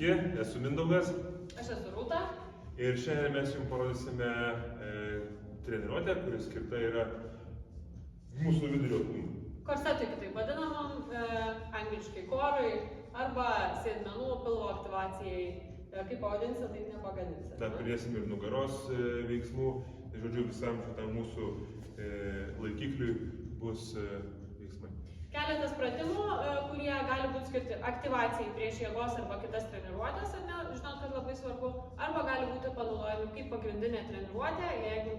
Sveiki, esu Mindaugas. Aš esu Rūta. Ir šiandien mes jums parodysime treniruotę, kuris skirta yra mūsų vidurio kūnui. Korsetui kitaip vadinamam, angliškai korui arba sėdmenų pilvo aktyvacijai. Kaip pavadinsi, tai nepagadinsi. Dar pridėsim ir nugaros veiksmų. Žodžiu, visam šitam mūsų laikikliui bus veiksmai. Keletas pratimų, kurie gali būti skirti aktyvacijai prieš jėgos arba kitas treniruotės, žinot, kad labai svarbu, arba gali būti panaudojami kaip pagrindinė treniruotė, jeigu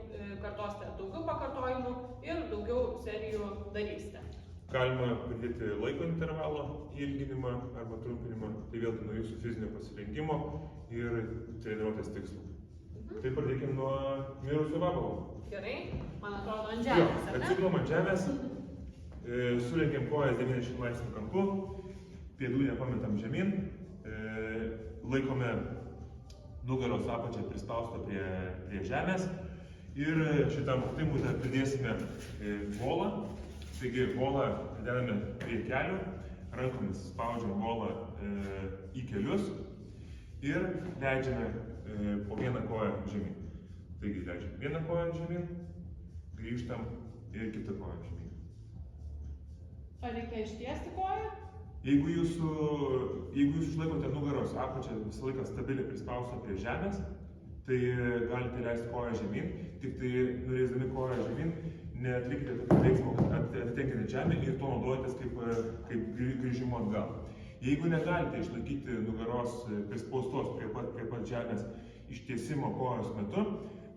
kartosite daugiau pakartojimų ir daugiau serijų darysite. Galima pridėti laiko intervalo ilginimą arba trumpinimą, tai vėlgi nuo jūsų fizinio pasirengimo ir treniruotės tikslų. Tai pradėkime nuo mirusio vabalo. Gerai, man atrodo ant žemės, ar ne? Atsiklom ant žemės. Sulenkiam kojas 90 laipsnių kampu, pėdų nepametam žemyn, laikome nugaros apačią prispaustą prie žemės ir šitam pratimui dar pridėsime volą. Taigi volą dedame prie kelių, rankomis spaudžiam volą į kelius ir leidžiame po vieną koją žemyn. Taigi leidžiam vieną koją žemyn, grįžtam ir kitą koją žemyn. Ar reikia ištiesti koją? Jeigu jūs išlaikote nugaros apačią visą laiką stabiliai prispaustą prie žemės, tai galite leisti koją žemyn, tik tai nuleisdami koją žemyn, neatlikite tokio veiksmo, kad atitenkite žemę ir to naudojatės kaip grįžimo atgal. Jeigu negalite išlaikyti nugaros prispaustos prie pat žemės ištiesimo kojos metu,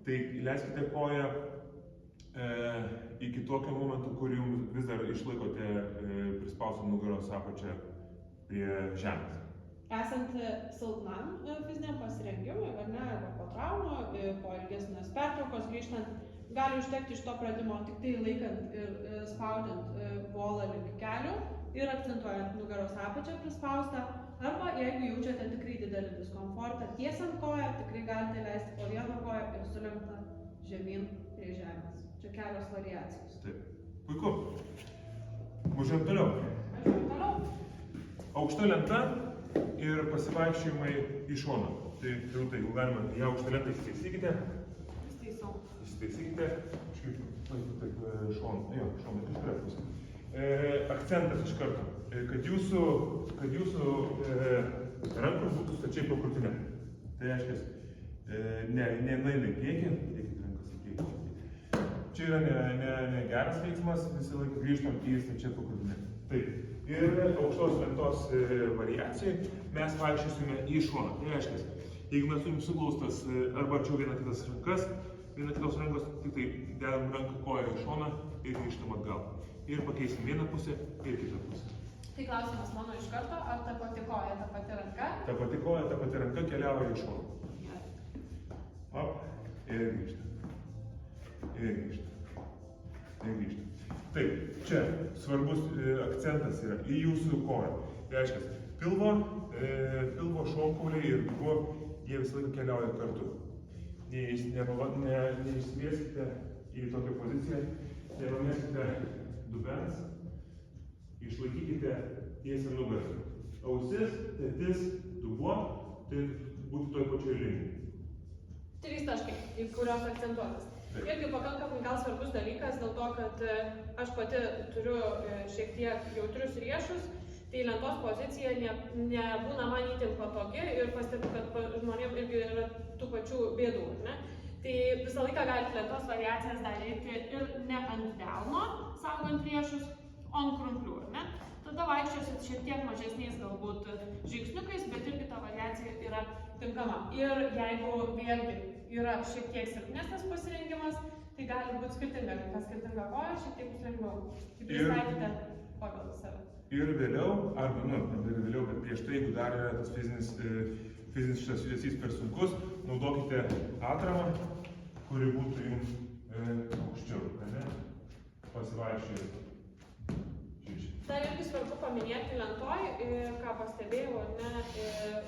tai leiskite koją iki tokio momento, kur jums vis dar išlaikote prispaustą nugaros apačią prie žemės. Esant silpnam fiziniam pasirengimui, ar ne, arba po traumų, po ilgesnės pertraukos grįžtant, gali užtekti iš to pradimo tik tai laikant ir spaudint volą link kelių ir akcentuojant nugaros apačią prispaustą, arba jeigu jaučiate tikrai didelį diskomfortą tiesiant koją, tikrai galite leisti po vieną koją ir sulenktą žemyn prie žemės. Čia kelios variacijos. Taip. Puiku. Važiuojam toliau. Aukšta lenta ir pasivaikščiojimai į šoną. Tai jeigu galima, ją aukštą lentą įsitaisykite. Įsitaisykite. Taip, šoną. Jo, šoną, kažkuria pusė. Akcentas iš karto. Kad jūsų rankos būtų stačiai po krūtinę. Tai reiškia, neina į priekį. Čia yra ne geras veiksmas, visą laiką grįžtam į stačią po krūtinę. Taip. Ir aukštos lentos variacijai mes vaikščiosime į šoną. Tai reiškia, jeigu mes turim suglaustas arba arčiau viena kitos rankos, tik tai dedam ranką koją į šoną ir grįžtam atgal. Ir pakeisim vieną pusę ir kitą pusę. Tai klausimas mano iš karto, ar ta pati koja, ta pati ranka? Ta pati koja, ta pati ranka keliauja į šoną. Op, ir grįžtam. Ir grįžtam. Taip, čia svarbus akcentas yra į jūsų koją. Tai reiškia, pilvo šonkauliai ir dubuo, jie visą laiką keliauja kartu. Neišsvieskite į tokią poziciją, nepameskite dubens, išlaikykite tiesią nugarą. Ausis, petis, dubuo, tai būtų toj pačioj linijai. 3 taškai, į kurios akcentuotas. Irgi pakankamai gal svarbus dalykas dėl to, kad aš pati turiu šiek tiek jautrius riešus, tai lentos pozicija nebūna man itin patogi ir pastebiu, kad žmonėms irgi yra tų pačių bėdų, ne? Tai visą laiką galite lentos variacijas daryti ir ne ant delno, saugant riešus, o ant krumplių, ne? Tada vaikščiosit šiek tiek mažesniais galbūt žingsniukais, bet irgi ta variacija yra tinkama. Ir jeigu vėlgi yra šiek tiek silpnesnis pasirengimas, tai gali būti skirtinga, kas skirtinga koja, šiek tiek bus lengviau. Kaip pristaikite pagal save. Ir vėliau, bet prieš tai, jeigu dar yra tas fizinis šitas judesys per sunkus, naudokite atramą, kuri būtų jums aukščiau, ne? Pasivaikščiojant. Dar irgi svarbu paminėti lentoj, ką pastebėjau, ne,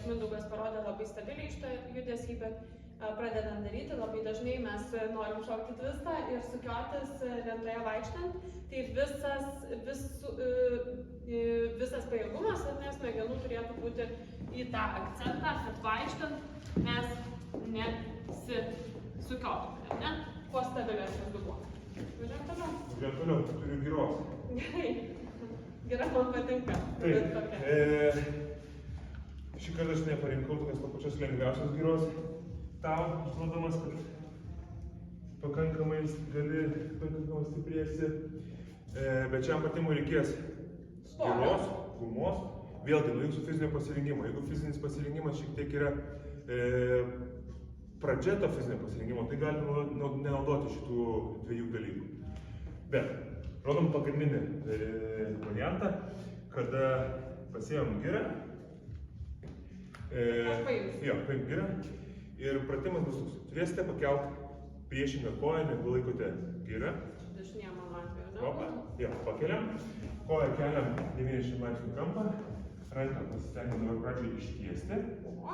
Mindaugas parodė labai stabiliai šitą judesį, bet pradedam daryti, labai dažnai mes norim šokti tvistą ir sukiotis lentoje vaikštant, tai visas pajėgumas smegenų turėtų būti į tą akcentą, kad vaikštant mes nesisukiotume, ne? Kuo stabilesnis dubuo. Važiuojam toliau. Važiuojam toliau, turiu gyros. Gerai. Gira man patinka. Taip. Šį kartą aš neparinkau tokios pačios lengviausios gyros tau, žinodamas, kad pakankamai stipriesi. Bet šiam pratimui reikės gyros, gumos, vėlgi nuo jūsų fizinio pasirinkimo. Jeigu fizinis pasirinkimas šiek tiek yra pradžia to fizinio pasirinkimo, tai galime nenaudoti šitų dviejų dalykų. Bet rodom pagrindinį variantą, kada pasiėmam girą. Paim girą. Ir pratimas bus toks. Turėsite pakelt priešingą koją, negu laikote girą. Dešinė mano atveju, ne? Jo, pakeliam. Koją keliam 90 laipsnių kampą. Ranką pasistengiam dabar pradžiai ištiesti. O,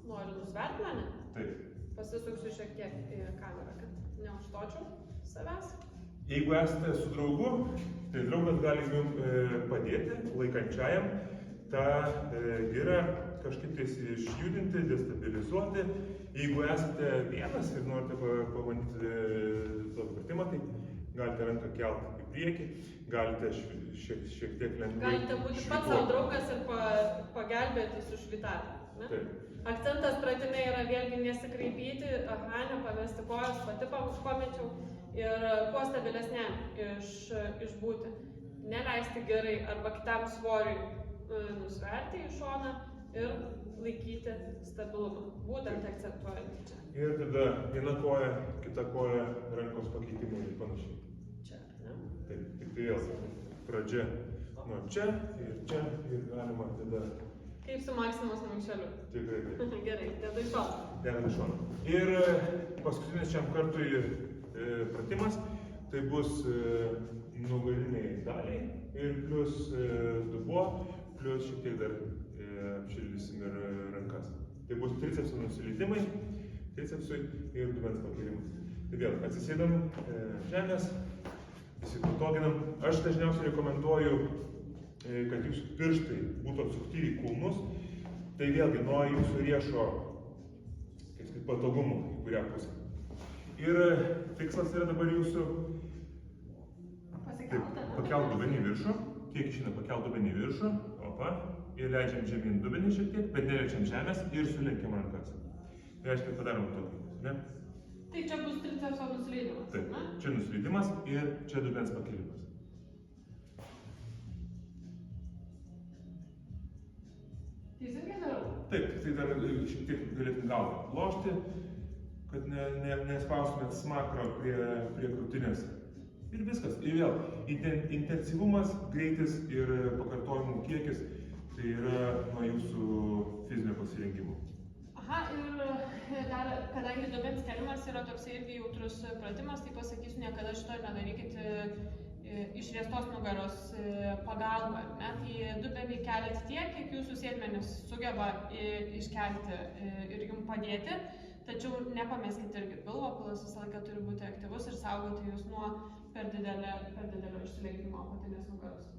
noriu nusverti mane? Taip. Pasisuksiu šiek tiek į kamerą, kad neužstočiau savęs. Jeigu esate su draugu, tai draugas gali jums padėti laikančiajam tą girą kažkaip tais išjudinti, destabilizuoti. Jeigu esate vienas ir norite pabandyti tokį pratimą, tai galite ranką kelti į priekį, galite šiek tiek lengvai. Galite būti pats savo draugas ir pagelbėti su švytariu. Taip. Akcentas pratime yra vėlgi nesikraipyti, nepamesti kojos, pati pamečiau ir kuo stabilesniam išbūti. Neleisti gerai arba kitam svoriui nusverti į šoną ir laikyti stabilumą. Būtent akcentuojant čia. Ir tada viena koja, kita koja, rankos pakeitimai ir panašiai. Čia, ne? Taip, tik tai vėl pradžia nuo čia ir galima tada... Kaip su Maksimos maišeliu. Tikrai taip. Gerai, dedu į šoną. Dedam į šoną. Ir paskutinis šiam kartui pratimas, tai bus nugariniai daliai ir plus dubuo, plus šiek tiek dar apšildysim ir rankas. Tai bus tricepsų nusileidimai, tricepsui ir dubens pakėlimas. Tai vėl atsisėdam žemės, visi patoginam. Aš dažniausiai rekomenduoju, kad jūsų pirštai būtų atsukti į kulnus, tai vėlgi nuo jūsų riešo patogumų į kurią pusę. Ir tikslas yra dabar jūsų pakelt dubenį į viršų, kiek išeina pakelt dubenį į viršų, opa, ir leidžiam žemyn dubenį šiek tiek, bet neliečiam žemės ir sulenkiam rankas. Tai reiškia, padarom tokį, ne? Tai čia bus tricepso nusileidimas, taip, ne? čia nusileidimas ir čia dubens pakėlimas. Teisingai darau? Taip, tai dar šiek tiek galėtum galvą lošti, kad nespaustumėt smakro prie krūtinės. Ir viskas. Ir vėl, intensyvumas, greitis ir pakartojimų kiekis, tai yra nuo jūsų fizinio pasirinkimo. Aha, ir dar, kadangi dubens kėlimas yra toksai irgi jautrus pratimas, tai pasakysiu, niekada šito nedarykit išriestos nugaros pagalba, ne? Tai dubenį keliat tiek, kiek jūsų sėdmenys sugeba iškelti ir jums padėti, tačiau nepameskite irgi pilvo, pilvas visą laiką turi būti aktyvus ir saugoti jūs nuo per didelio išsilenkimo apatinės nugaros.